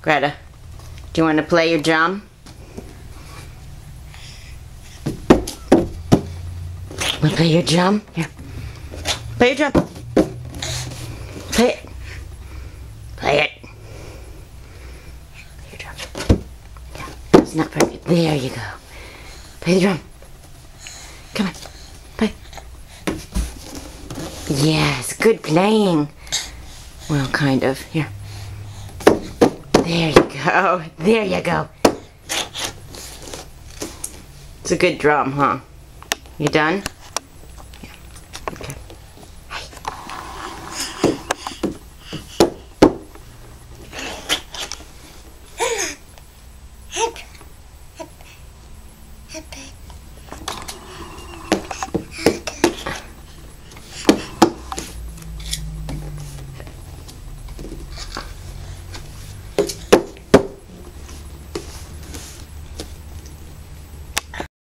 Greta, do you want to play your drum? Want to play your drum? Here. Play your drum. Play it. Play it. Play your drum. Yeah, it's not very good. There you go. Play the drum. Come on. Play. Yes, good playing. Well, kind of. Here. There you go. There you go. It's a good drum, huh? You done?